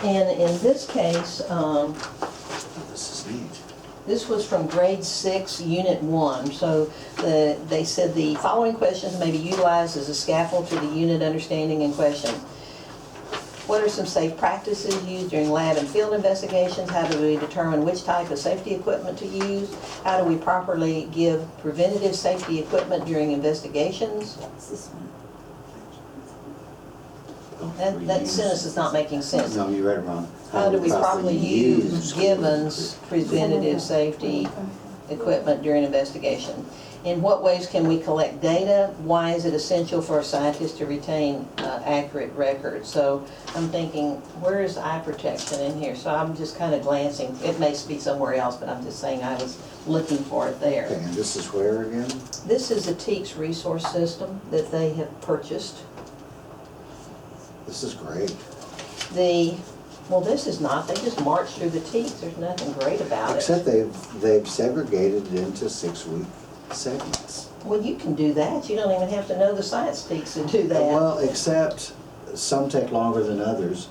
And in this case, This is neat. this was from grade 6, unit 1. So they said the following questions may be utilized as a scaffold to the unit understanding in question. What are some safe practices used during lab and field investigations? How do we determine which type of safety equipment to use? How do we properly give preventative safety equipment during investigations? What's this one? That sentence is not making sense. No, you read it wrong. How do we properly use Gibbons preventative safety equipment during investigation? In what ways can we collect data? Why is it essential for scientists to retain accurate records? So I'm thinking, where is eye protection in here? So I'm just kind of glancing. It may be somewhere else, but I'm just saying I was looking for it there. Okay, and this is where again? This is a TEACS resource system that they have purchased. This is great. Well, this is not. They just march through the TEACS. There's nothing great about it. Except they've segregated it into 6-week segments. Well, you can do that. You don't even have to know the science TEACS to do that. Well, except some take longer than others.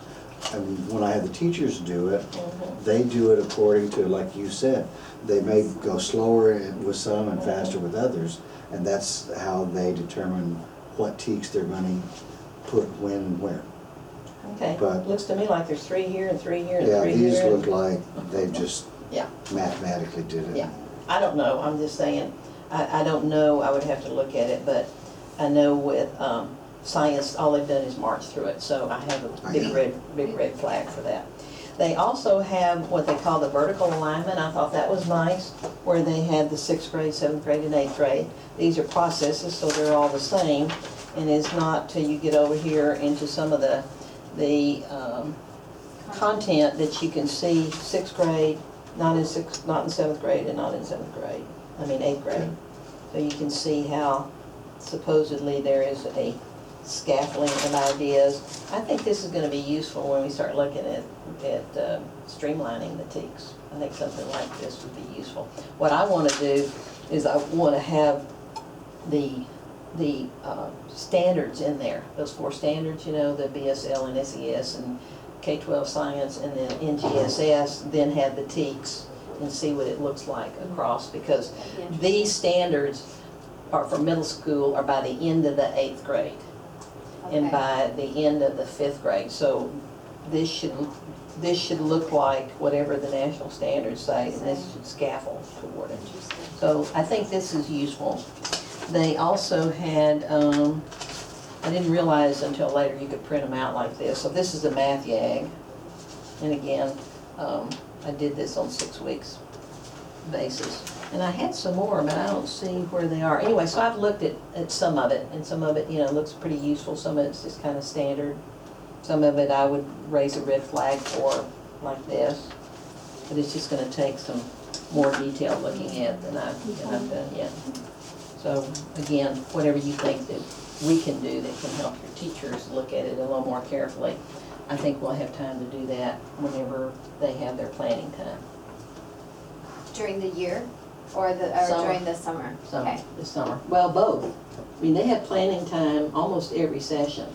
And when I have the teachers do it, they do it according to, like you said, they may go slower with some and faster with others, and that's how they determine what TEACS they're going to put when and where. Okay, But- looks to me like there's 3 here and 3 here and Yeah, 3 here. these look like they just Yeah, mathematically did it. yeah. I don't know, I'm just saying, I don't know, I would have to look at it, but I know with science, all they've done is march through it, so I have a big red flag for that. They also have what they call the vertical alignment. I thought that was nice, where they had the 6th grade, 7th grade, and 8th grade. These are processes, so they're all the same, and it's not till you get over here into some of the content that you can see 6th grade, not in 7th grade, and not in 7th grade. I mean 8th grade. So you can see how supposedly there is a scaffolding of ideas. I think this is going to be useful when we start looking at streamlining the TEACS. I think something like this would be useful. What I want to do is I want to have the standards in there, those 4 standards, you know, the BSL and SES and K-12 science, and then NGSS, then have the TEACS and see what it looks like across, because these standards are for middle school, are by the end of the 8th grade and by the end of the 5th grade. So this should look like whatever the national standards say, and this should scaffold toward it. So I think this is useful. They also had, I didn't realize until later you could print them out like this. So this is a math YAG. And again, I did this on 6 weeks basis. And I had some more, but I don't see where they are. Anyway, so I've looked at some of it, and some of it, you know, looks pretty useful. Some of it's just kind of standard. Some of it I would raise a red flag for, like this. But it's just gonna take some more detailed looking at than I've done yet. So again, whatever you think that we can do that can help your teachers look at it a little more carefully, I think we'll have time to do that whenever they have their planning time. During the year or during the summer? Okay. This summer. Well, both. I mean, they have planning time almost every session.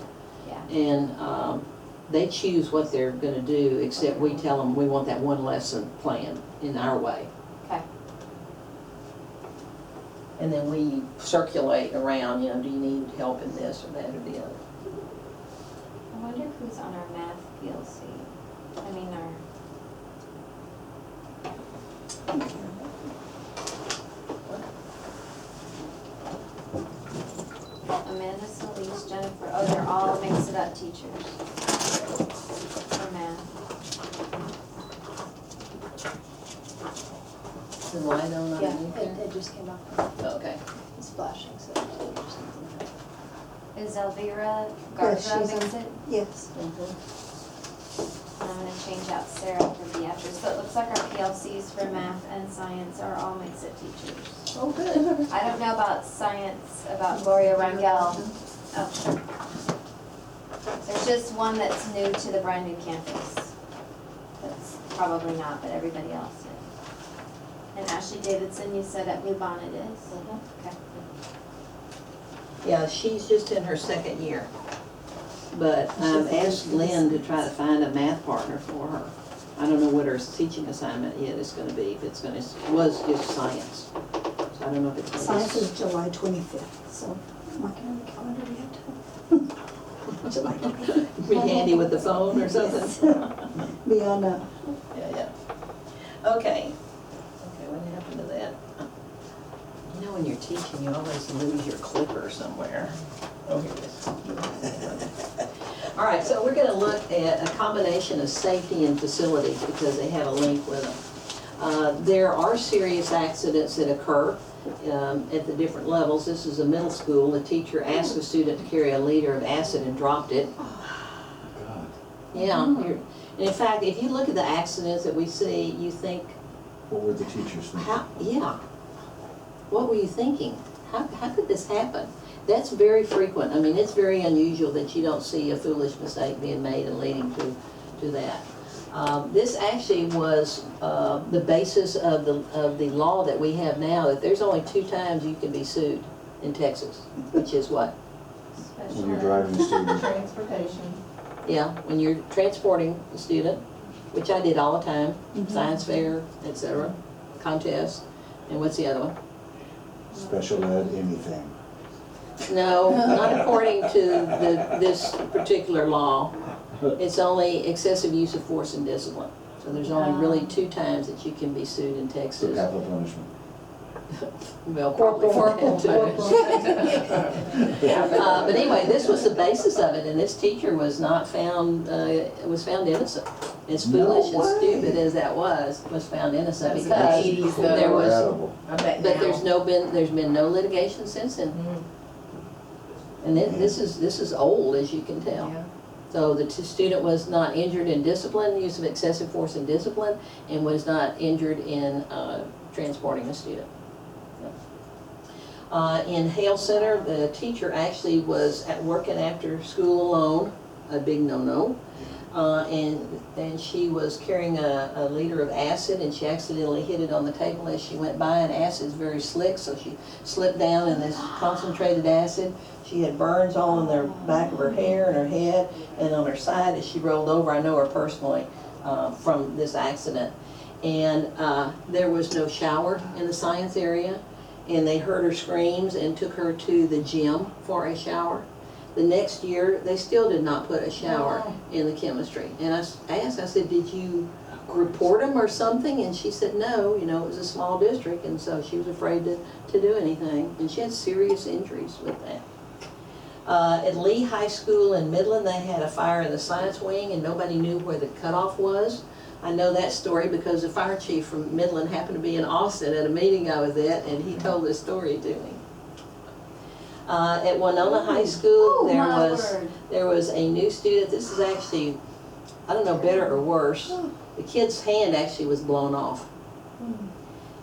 Yeah. And they choose what they're gonna do, except we tell them we want that one lesson planned in our way. Okay. And then we circulate around, you know, do you need help in this or that or the other? I wonder who's on our math PLC. I mean, our. Amanda, Solis, Jennifer, oh, they're all mix-it-up teachers for math. The light on underneath there? It just came up. Oh, okay. It's flashing, so there's something. Is Elvira Yes, Garza she's on- mix-it? Yes. I'm gonna change out Sarah for Beatrice, so it looks like our PLCs for math and science are all mix-it teachers. Oh, good. I don't know about science, about Gloria Rangel. Oh, sure. There's just one that's new to the brand new campus. That's probably not, but everybody else is. And Ashley Davidson, you said at Blue Bonnet is? Okay. Yeah, she's just in her 2nd year. But I've asked Lynn to try to find a math partner for her. I don't know what her teaching assignment yet is gonna be, if it's gonna, it was just science. So I don't know if it's gonna Science be. is July 25th, so I'm not on the calendar yet. July 25th. Be handy with the phone or something? Be on Yeah. Okay. Okay, what happened to that? You know, when you're teaching, you always lose your clicker somewhere. Oh, here it is. All right, so we're gonna look at a combination of safety and facilities because they have a link with them. There are serious accidents that occur at the different levels. This is a middle school. A teacher asked a student to carry a liter of acid and dropped it. God. Yeah, and in fact, if you look at the accidents that we see, you think, What were the teachers thinking? yeah, what were you thinking? How could this happen? That's very frequent. I mean, it's very unusual that you don't see a foolish mistake being made and leading to that. This actually was the basis of the law that we have now, that there's only 2 times you can be sued in Texas, which is what? When you're driving a student. Transportation. Yeah, when you're transporting a student, which I did all the time, Mhm. science fair, etc., contests, and what's the other one? Special ed, anything. No, not according to this particular law. It's only excessive use of force and discipline. So there's only really 2 times that you can be sued in For Texas. capital punishment. Well, probably for that too. But anyway, this was the basis of it, and this teacher was not found, was found innocent. As No foolish and way. stupid as that was found innocent That's in the because 80s though. there was, Incredible. I bet but now. there's been no litigation since then. And this is old, as you can tell. Yeah. So the student was not injured in discipline, use of excessive force in discipline, and was not injured in transporting a student. In Hale Center, the teacher actually was working after school alone, a big no-no. And she was carrying a liter of acid, and she accidentally hit it on the table as she went by, and acid is very slick, so she slipped down in this concentrated acid. She had burns all on the back of her hair and her head, and on her side as she rolled over. I know her personally from this accident. And there was no shower in the science area, and they heard her screams and took her to the gym for a shower. The next year, they still did not put a shower in the chemistry. And I asked, I said, did you report them or something? And she said, no, you know, it was a small district, and so she was afraid to do anything. And she had serious injuries with that. At Lee High School in Midland, they had a fire in the science wing, and nobody knew where the cutoff was. I know that story because the fire chief from Midland happened to be in Austin at a meeting I was at, and he told this story to me. At Winona High School, there was a new student. This is actually, I don't know, better or worse. The kid's hand actually was blown off.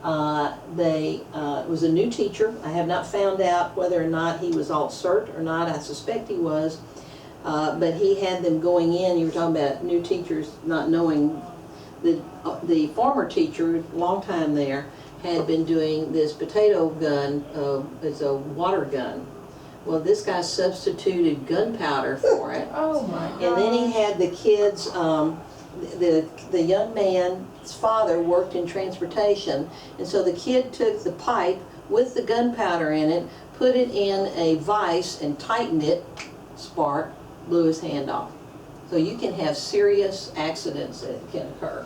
It was a new teacher. I have not found out whether or not he was alt cert or not. I suspect he was. But he had them going in. You were talking about new teachers not knowing. The former teacher, long time there, had been doing this potato gun. It's a water gun. Well, this guy substituted gunpowder for it. Oh my God. And then he had the kids, the young man's father worked in transportation, and so the kid took the pipe with the gunpowder in it, put it in a vise and tightened it, spark, blew his hand off. So you can have serious accidents that can occur.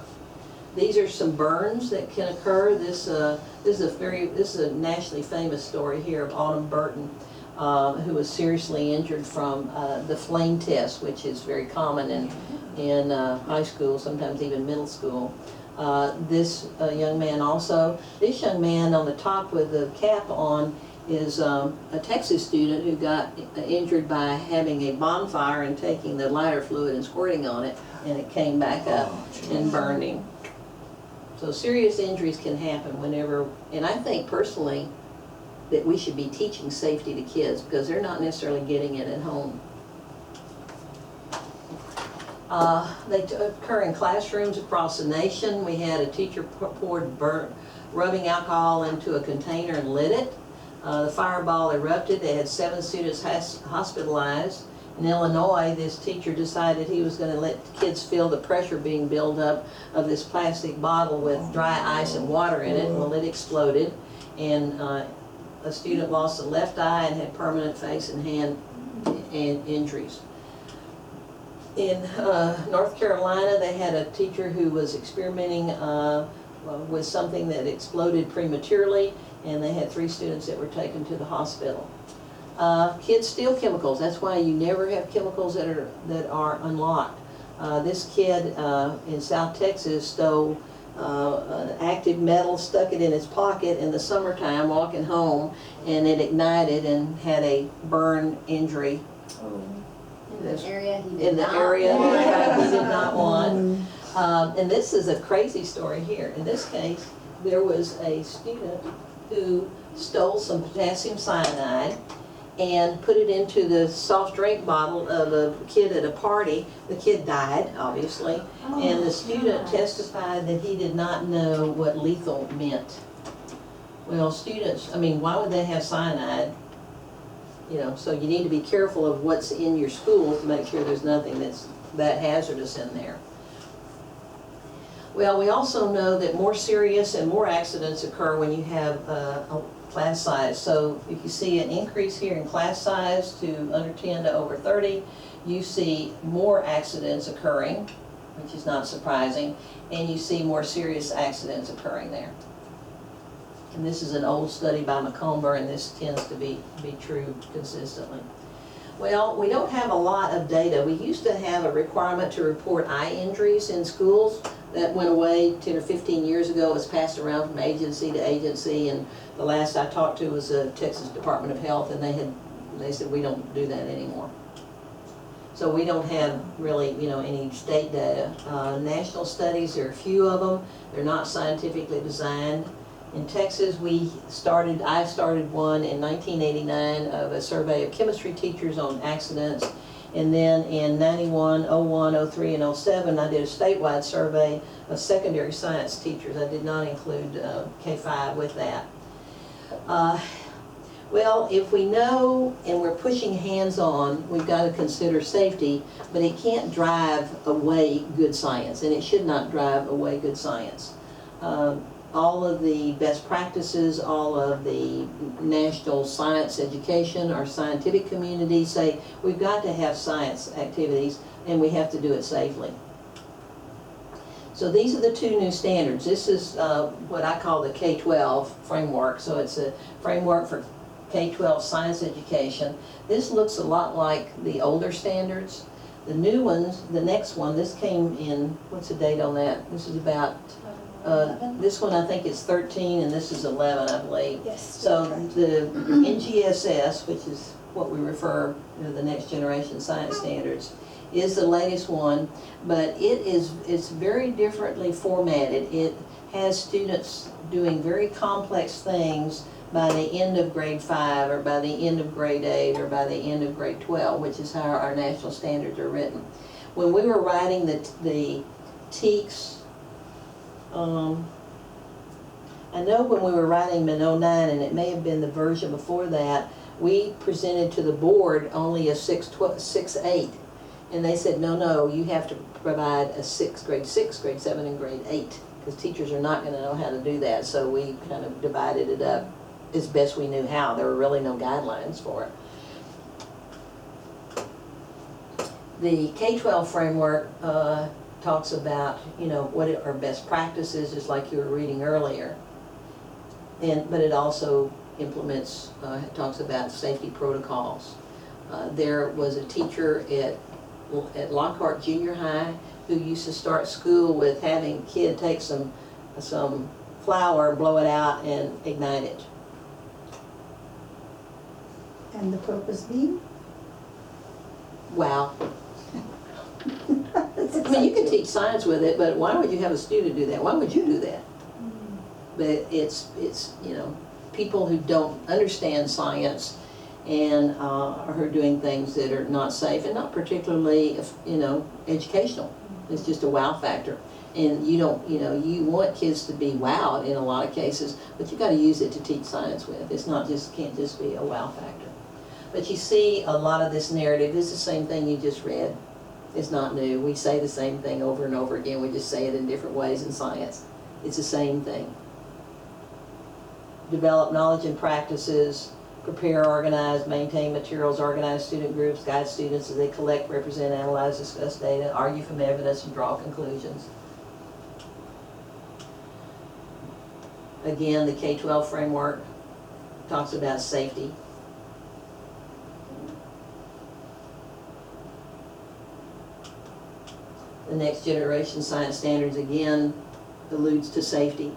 These are some burns that can occur. This is a nationally famous story here of Autumn Burton, who was seriously injured from the flame test, which is very common in high school, sometimes even middle school. This young man also, this young man on the top with the cap on is a Texas student who got injured by having a bonfire and taking the lighter fluid and squirting on it, and it came back up and burned him. So serious injuries can happen whenever, and I think personally that we should be teaching safety to kids because they're not necessarily getting it at home. They occur in classrooms across the nation. We had a teacher poured rubbing alcohol into a container and lit it. The fireball erupted. They had 7 students hospitalized, In Illinois, this teacher decided he was gonna let kids feel the pressure being built up of this plastic bottle with dry ice and water in it. Well, it exploded, and a student lost a left eye and had permanent face and hand injuries. In North Carolina, they had a teacher who was experimenting with something that exploded prematurely, and they had 3 students that were taken to the hospital. Kids steal chemicals. That's why you never have chemicals that are unlocked. This kid in South Texas stole an active metal, stuck it in his pocket in the summertime walking home, and it ignited and had a burn injury In the area he did in the not area want. that he did not want. And this is a crazy story here. In this case, there was a student who stole some potassium cyanide and put it into the soft drink bottle of a kid at a party. The kid died, obviously, and the student testified that he did not know what lethal meant. Well, students, I mean, why would they have cyanide? You know, so you need to be careful of what's in your school to make sure there's nothing that's that hazardous in there. Well, we also know that more serious and more accidents occur when you have a class size. So if you see an increase here in class size to under 10 to over 30, you see more accidents occurring, which is not surprising, and you see more serious accidents occurring there. And this is an old study by Macomber, and this tends to be true consistently. Well, we don't have a lot of data. We used to have a requirement to report eye injuries in schools. That went away 10 or 15 years ago. It was passed around from agency to agency, and the last I talked to was the Texas Department of Health, and they said we don't do that anymore. So we don't have really, you know, any state data. National studies, there are a few of them. They're not scientifically designed. In Texas, I started one in 1989 of a survey of chemistry teachers on accidents. And then in 91, 01, 03, and 07, I did a statewide survey of secondary science teachers. I did not include K-5 with that. Well, if we know and we're pushing hands-on, we've got to consider safety, but it can't drive away good science, and it should not drive away good science. All of the best practices, all of the national science education, our scientific community say we've got to have science activities and we have to do it safely. So these are the 2 new standards. This is what I call the K-12 framework. So it's a framework for K-12 science education. This looks a lot like the older standards. The new ones, the next one, this came in, what's the date on that? This is about this one I think is 13 and this is 11, I believe. Yes. So That's right. the NGSS, which is what we refer to the next generation science standards, is the latest one, but it's very differently formatted. It has students doing very complex things by the end of grade 5 or by the end of grade 8 or by the end of grade 12, which is how our national standards are written. When we were writing the TEKS, I know when we were writing them in 09, and it may have been the version before that, we presented to the board only a 6-8, and they said, no, you have to provide a grade 6, grade 7, and grade 8, because teachers are not going to know how to do that, so we kind of divided it up as best we knew how. There were really no guidelines for it. The K-12 framework talks about, you know, what are best practices, just like you were reading earlier. But it also implements, talks about safety protocols. There was a teacher at Lockhart Junior High who used to start school with having a kid take some flour, blow it out, and ignite it. And the purpose being? Wow. I mean, you can teach science with it, but why would you have a student do that? Why would you do that? But it's you know, people who don't understand science and are doing things that are not safe and not particularly, you know, educational. It's just a wow factor. And you don't, you know, you want kids to be wowed in a lot of cases, but you got to use it to teach science with. It's not just, can't just be a wow factor. But you see a lot of this narrative, it's the same thing you just read. It's not new. We say the same thing over and over again. We just say it in different ways in science. It's the same thing. Develop knowledge and practices, prepare, organize, maintain materials, organize student groups, guide students as they collect, represent, analyze, discuss data, argue from evidence, and draw conclusions. Again, the K-12 framework talks about safety. The next generation science standards again alludes to safety.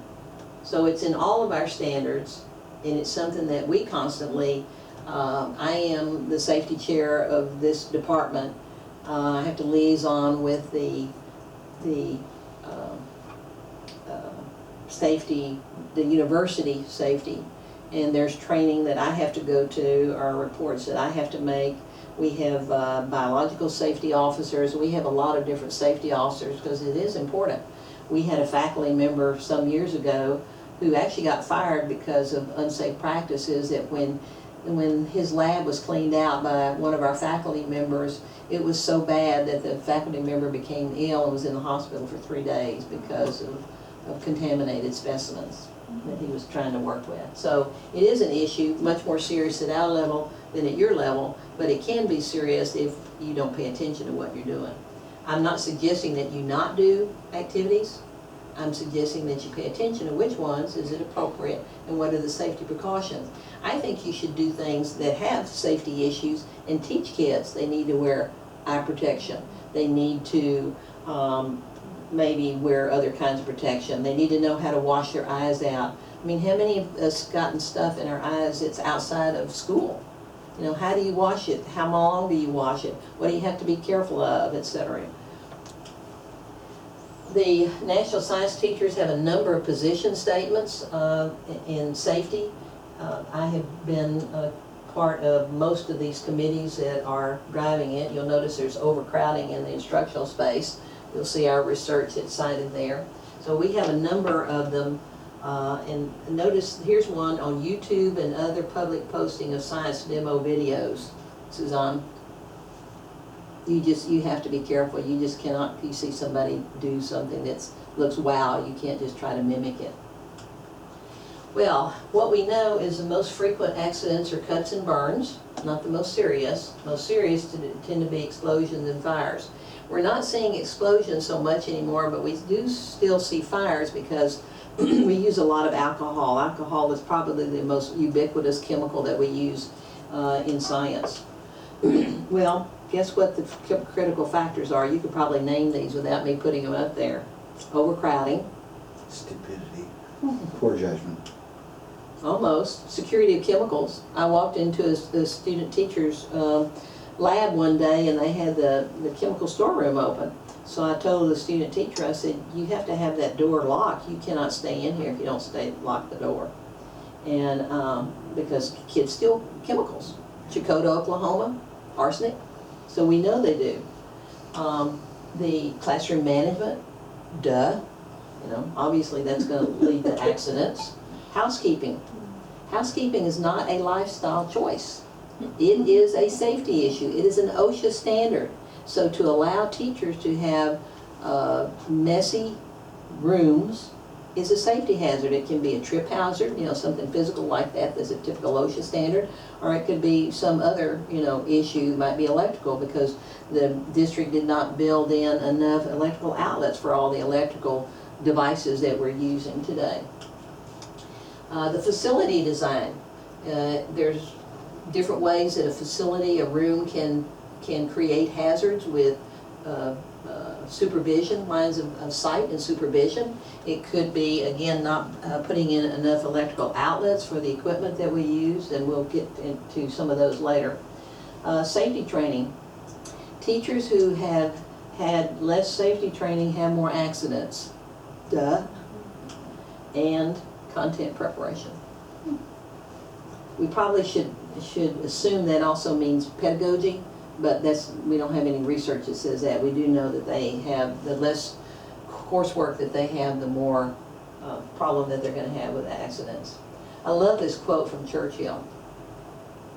So it's in all of our standards, and it's something that we constantly, I am the safety chair of this department. I have to liaison with the safety, the university safety, and there's training that I have to go to, or reports that I have to make. We have biological safety officers. We have a lot of different safety officers because it is important. We had a faculty member some years ago who actually got fired because of unsafe practices, that when his lab was cleaned out by one of our faculty members, it was so bad that the faculty member became ill and was in the hospital for 3 days because of contaminated specimens that he was trying to work with. So it is an issue, much more serious at our level than at your level, but it can be serious if you don't pay attention to what you're doing. I'm not suggesting that you not do activities. I'm suggesting that you pay attention to which ones is it appropriate and what are the safety precautions. I think you should do things that have safety issues and teach kids they need to wear eye protection. They need to maybe wear other kinds of protection. They need to know how to wash their eyes out. I mean, how many of us gotten stuff in our eyes that's outside of school? You know, how do you wash it? How long do you wash it? What do you have to be careful of, etc. The National Science Teachers have a number of position statements in safety. I have been part of most of these committees that are driving it. You'll notice there's overcrowding in the instructional space. You'll see our research that's cited there. So we have a number of them. And notice here's one on YouTube and other public posting of science demo videos. Suzanne, you have to be careful. You just cannot, if you see somebody do something that looks wow, you can't just try to mimic it. Well, what we know is the most frequent accidents are cuts and burns, not the most serious. Most serious tend to be explosions and fires. We're not seeing explosions so much anymore, but we do still see fires because we use a lot of alcohol. Alcohol is probably the most ubiquitous chemical that we use in science. Well, guess what the critical factors are? You could probably name these without me putting them up there. Overcrowding. Stupidity. Poor judgment. Almost. Security of chemicals. I walked into a student teacher's lab one day and they had the chemical storeroom open. So I told the student teacher, I said, you have to have that door locked. You cannot stay in here if you don't lock the door. And because kids steal chemicals. Chakota, Oklahoma, arsenic. So we know they do. The classroom management, duh. You know, obviously that's going to lead to accidents. Housekeeping. Housekeeping is not a lifestyle choice. It is a safety issue. It is an OSHA standard. So to allow teachers to have messy rooms is a safety hazard. It can be a trip hazard, you know, something physical like that that's a typical OSHA standard, or it could be some other, you know, issue. It might be electrical because the district did not build in enough electrical outlets for all the electrical devices that we're using today. The facility design. There's different ways that a facility, a room can create hazards with supervision, lines of sight and supervision. It could be, again, not putting in enough electrical outlets for the equipment that we use, and we'll get into some of those later. Safety training. Teachers who have had less safety training have more accidents. Duh. And content preparation. We probably should assume that also means pedagogy, but we don't have any research that says that. We do know that they have, the less coursework that they have, the more problem that they're going to have with accidents. I love this quote from Churchill.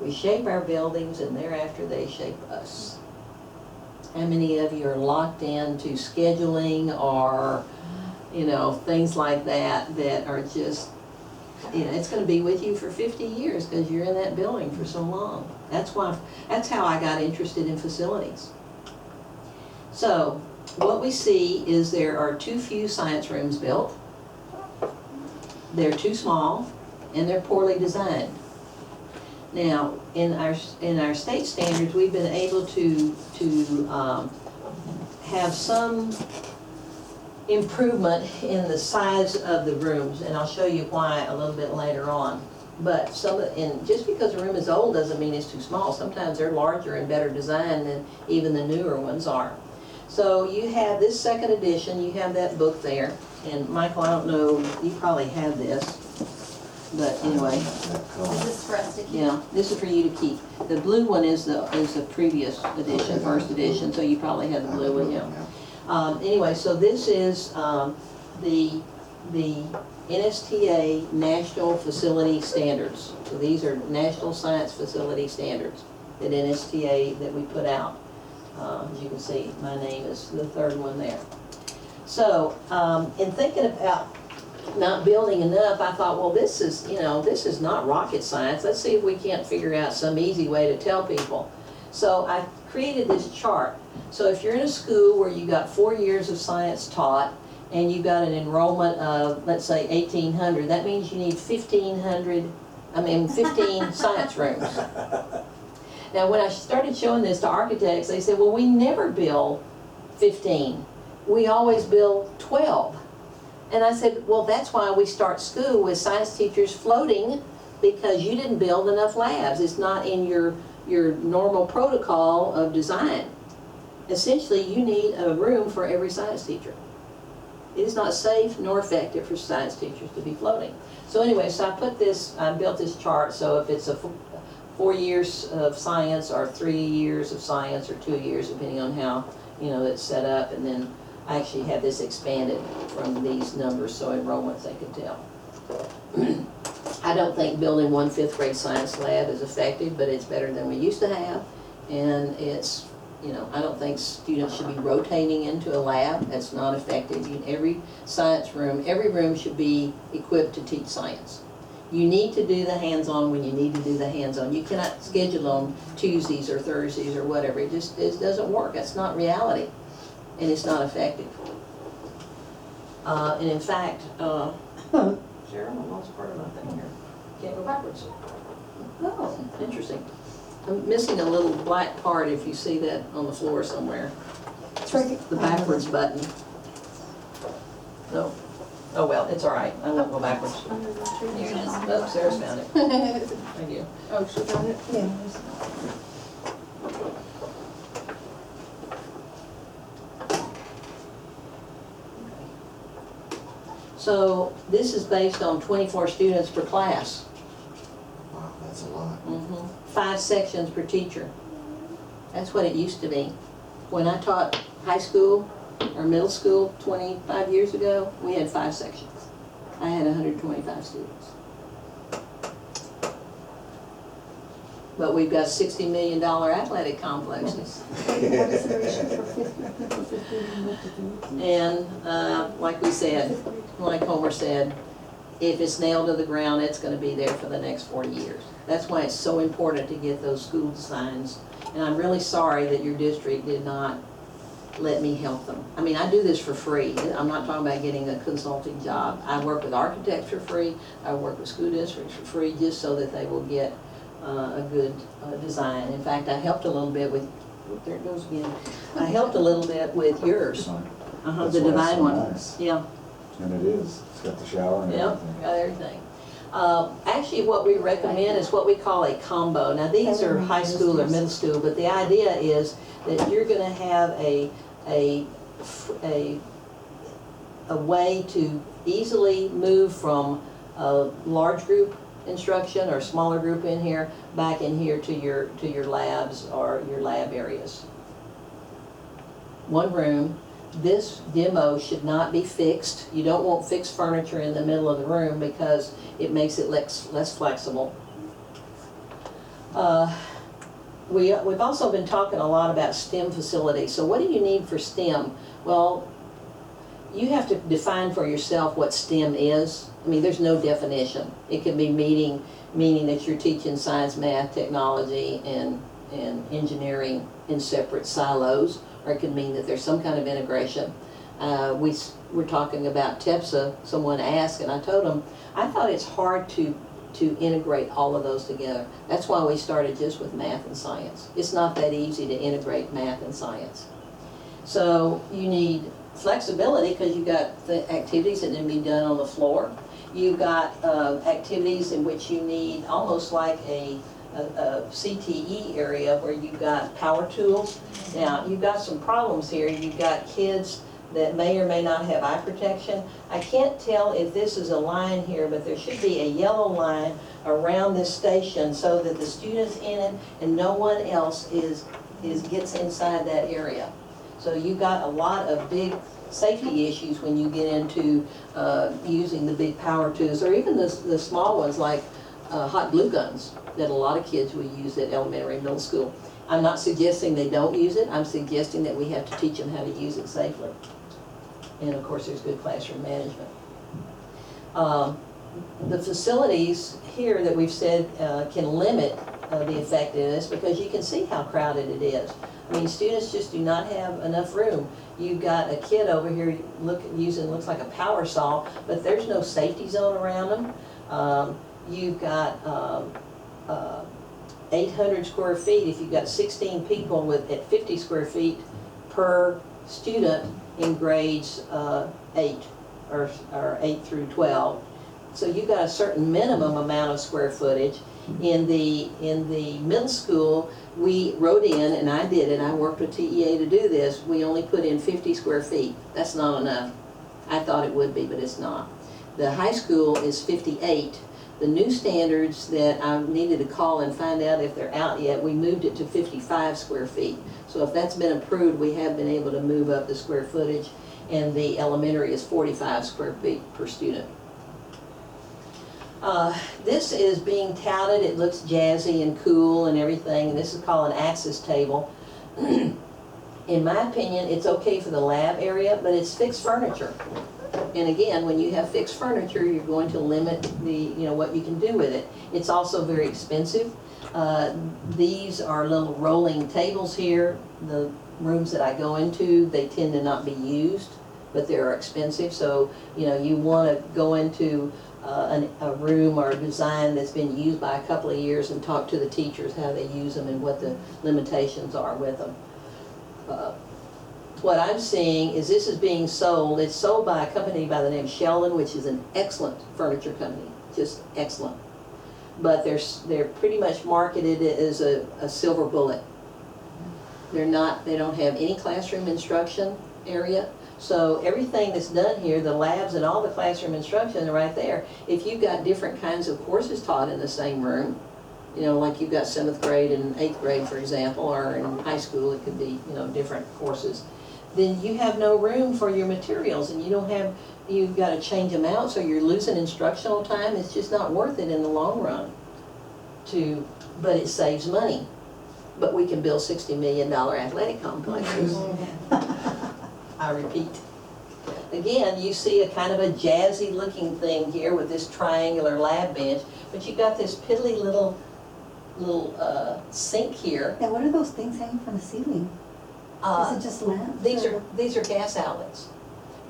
We shape our buildings and thereafter they shape us. How many of you are locked into scheduling or, you know, things like that that are just, you know, it's gonna be with you for 50 years because you're in that building for so long. That's how I got interested in facilities. So, what we see is there are too few science rooms built. They're too small and they're poorly designed. Now, in our state standards, we've been able to have some improvement in the size of the rooms, and I'll show you why a little bit later on. But just because a room is old doesn't mean it's too small. Sometimes they're larger and better designed than even the newer ones are. So you have this second edition, you have that book there, and Michael, I don't know, you probably have this, but anyway. Is this for us to keep? Yeah, this is for you to keep. The blue one is the previous edition, first edition, so you probably have the blue one, yeah. Anyway, so this is the NSTA National Facility Standards. So these are National Science Facility Standards that NSTA that we put out. As you can see, my name is the third one there. So in thinking about not building enough, I thought, well, this is not rocket science. Let's see if we can't figure out some easy way to tell people. So I created this chart. So if you're in a school where you got 4 years of science taught and you got an enrollment of, let's say, 1,800, that means you need 15 science rooms. Now, when I started showing this to architects, they said, well, we never build 15. We always build 12. And I said, well, that's why we start school with science teachers floating, because you didn't build enough labs. It's not in your normal protocol of design. Essentially, you need a room for every science teacher. It is not safe nor effective for science teachers to be floating. So anyway, so I built this chart, so if it's a 4 years of science or 3 years of science or 2 years, depending on how, you know, it's set up, and then I actually had this expanded from these numbers so enrollments they could tell. I don't think building one 5th grade science lab is effective, but it's better than we used to have. And it's, you know, I don't think students should be rotating into a lab. That's not effective. Every science room, every room should be equipped to teach science. You need to do the hands-on when you need to do the hands-on. You cannot schedule on Tuesdays or Thursdays or whatever. It doesn't work. That's not reality. And it's not effective. And in fact, Sarah, I lost part of my thing here. Can't go backwards. Oh, interesting. I'm missing a little black part if you see that on the floor somewhere. It's right. The backwards button. No. Oh, well, it's all right. I won't go backwards. Here it is. Oh, Sarah's found it. Thank you. Oh, she got it? Yeah. So this is based on 24 students per class. Wow, that's a lot. 5 sections per teacher. That's what it used to be. When I taught high school or middle school 25 years ago, we had 5 sections. I had 125 students. But we've got $60 million athletic complexes. And like we said, like Homer said, if it's nailed to the ground, it's going to be there for the next 40 years. That's why it's so important to get those school designs. And I'm really sorry that your district did not let me help them. I mean, I do this for free. I'm not talking about getting a consulting job. I work with architects for free. I work with school districts for free just so that they will get a good design. In fact, I helped a little bit with, there it goes again. I helped a little bit with yours. The That's why it's Divine so one. nice. Yeah. And it is. It's got the shower and Yep, everything. got everything. Actually, what we recommend is what we call a combo. Now, these are high school or middle school, but the idea is that you're going to have a way to easily move from a large group instruction or smaller group in here back in here to your labs or your lab areas. One room. This demo should not be fixed. You don't want fixed furniture in the middle of the room because it makes it less flexible. We've also been talking a lot about STEM facilities. So what do you need for STEM? Well, you have to define for yourself what STEM is. I mean, there's no definition. It can be meaning that you're teaching science, math, technology, and engineering in separate silos, or it could mean that there's some kind of integration. We were talking about TEPSA. Someone asked, and I told them, I thought it's hard to integrate all of those together. That's why we started just with math and science. It's not that easy to integrate math and science. So you need flexibility because you've got the activities that can be done on the floor. You've got activities in which you need almost like a CTE area where you've got power tools. Now, you've got some problems here. You've got kids that may or may not have eye protection. I can't tell if this is a line here, but there should be a yellow line around this station so that the students in it and no one else gets inside that area. So you've got a lot of big safety issues when you get into using the big power tools, or even the small ones like hot glue guns that a lot of kids will use at elementary and middle school. I'm not suggesting they don't use it. I'm suggesting that we have to teach them how to use it safely. And of course, there's good classroom management. The facilities here that we've said can limit the effectiveness because you can see how crowded it is. I mean, students just do not have enough room. You've got a kid over here using looks like a power saw, but there's no safety zone around them. You've got 800 square feet. If you've got 16 people at 50 square feet per student in grades 8 or 8 through 12. So you've got a certain minimum amount of square footage. In the middle school, we wrote in, and I did it, I worked with TEA to do this, we only put in 50 square feet. That's not enough. I thought it would be, but it's not. The high school is 58. The new standards that I needed to call and find out if they're out yet, we moved it to 55 square feet. So if that's been approved, we have been able to move up the square footage, and the elementary is 45 square feet per student. This is being touted, it looks jazzy and cool and everything, and this is called an access table. In my opinion, it's okay for the lab area, but it's fixed furniture. And again, when you have fixed furniture, you're going to limit what you can do with it. It's also very expensive. These are little rolling tables here. The rooms that I go into, they tend to not be used, but they're expensive. So, you want to go into a room or a design that's been used by a couple of years and talk to the teachers how they use them and what the limitations are with them. What I'm seeing is this is being sold. It's sold by a company by the name of Sheldon, which is an excellent furniture company, just excellent. But they're pretty much marketed as a silver bullet. They don't have any classroom instruction area. So everything that's done here, the labs and all the classroom instruction are right there. If you've got different kinds of courses taught in the same room, like you've got 7th grade and 8th grade, for example, or in high school it could be, different courses, then you have no room for your materials, and you've got to change them out, so you're losing instructional time. It's just not worth it in the long run. But it saves money. But we can build $60 million athletic complexes. I repeat. Again, you see a kind of a jazzy looking thing here with this triangular lab bench, but you've got this piddly little sink here. Now, what are those things hanging from the ceiling? Is it just lamps? These are gas outlets.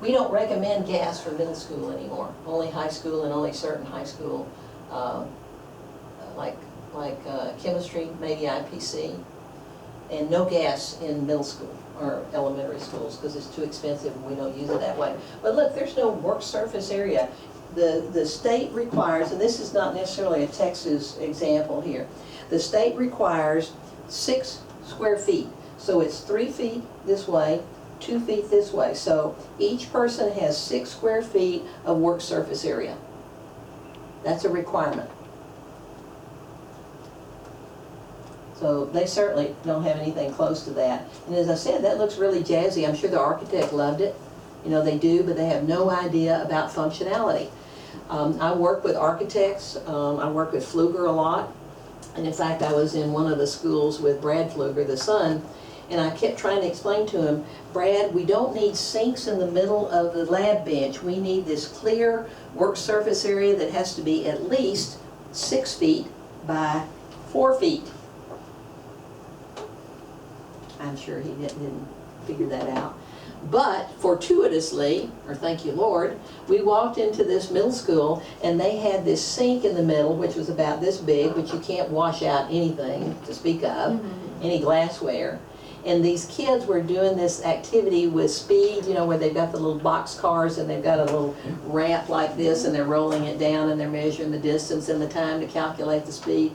We don't recommend gas for middle school anymore. Only high school and only certain high school, like chemistry, maybe IPC, and no gas in middle school or elementary schools because it's too expensive and we don't use it that way. But look, there's no work surface area. The state requires, and this is not necessarily a Texas example here, the state requires 6 square feet. So it's 3 feet this way, 2 feet this way. So each person has 6 square feet of work surface area. That's a requirement. So they certainly don't have anything close to that. And as I said, that looks really jazzy. I'm sure the architect loved it. They do, but they have no idea about functionality. I work with architects. I work with Fluger a lot. And in fact, I was in one of the schools with Brad Pfluger, the son, and I kept trying to explain to him, Brad, we don't need sinks in the middle of the lab bench. We need this clear work surface area that has to be at least 6 feet by 4 feet. I'm sure he didn't figure that out. But fortuitously, or thank you Lord, we walked into this middle school and they had this sink in the middle, which was about this big, which you can't wash out anything to speak of, any glassware. And these kids were doing this activity with speed, you know, where they've got the little box cars and they've got a little ramp like this and they're rolling it down and they're measuring the distance and the time to calculate the speed.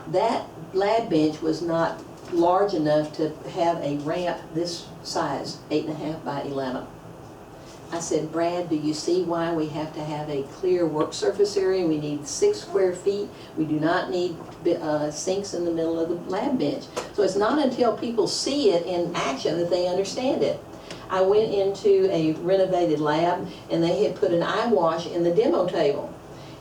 That lab bench was not large enough to have a ramp this size, 8.5 by 11. I said, Brad, do you see why we have to have a clear work surface area? We need 6 square feet. We do not need sinks in the middle of the lab bench. So it's not until people see it in action that they understand it. I went into a renovated lab and they had put an eye wash in the demo table.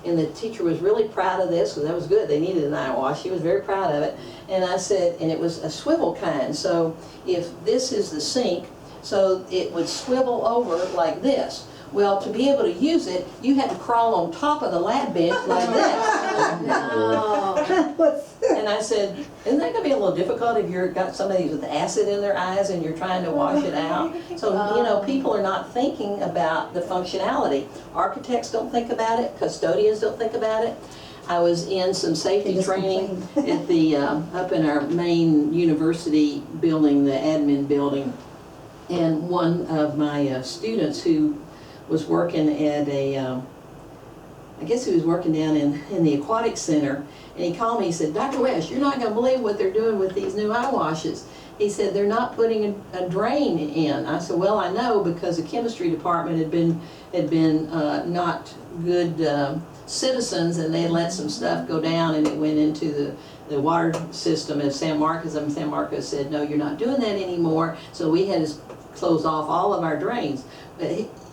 And the teacher was really proud of this, because that was good. They needed an eye wash. She was very proud of it. And I said, and it was a swivel kind. So if this is the sink, so it would swivel over like this. Well, to be able to use it, you had to crawl on top of the lab bench like this. No. And I said, isn't that going to be a little difficult if you've got somebody with acid in their eyes and you're trying to wash it out? So, you know, people are not thinking about the functionality. Architects don't think about it. Custodians don't think about it. I was in some safety training at the, up in our main university building, the admin building. And one of my students who was working at a, I guess he was working down in the aquatic center, and he called me, he said, Dr. West, you're not going to believe what they're doing with these new eye washes. He said, they're not putting a drain in. I said, well, I know, because the chemistry department had been not good citizens, and they had let some stuff go down, and it went into the water system of San Marcos, and San Marcos said, no, you're not doing that anymore, so we had to close off all of our drains.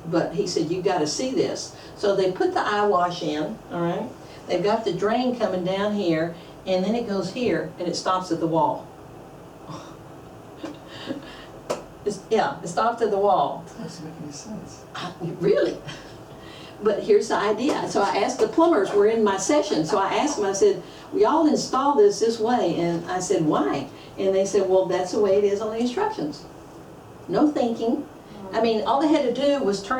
But he said, you've got to see this. So they put the eye wash in, all right? They've got the drain coming down here, and then it goes here, and it stops at the wall. Yeah, it stops at the wall. That doesn't make any sense. Really? But here's the idea. So I asked the plumbers, were in my session, so I asked them, I said, we all install this way, and I said, why? And they said, well, that's the way it is on the instructions. No thinking. I mean, all they had to do was turn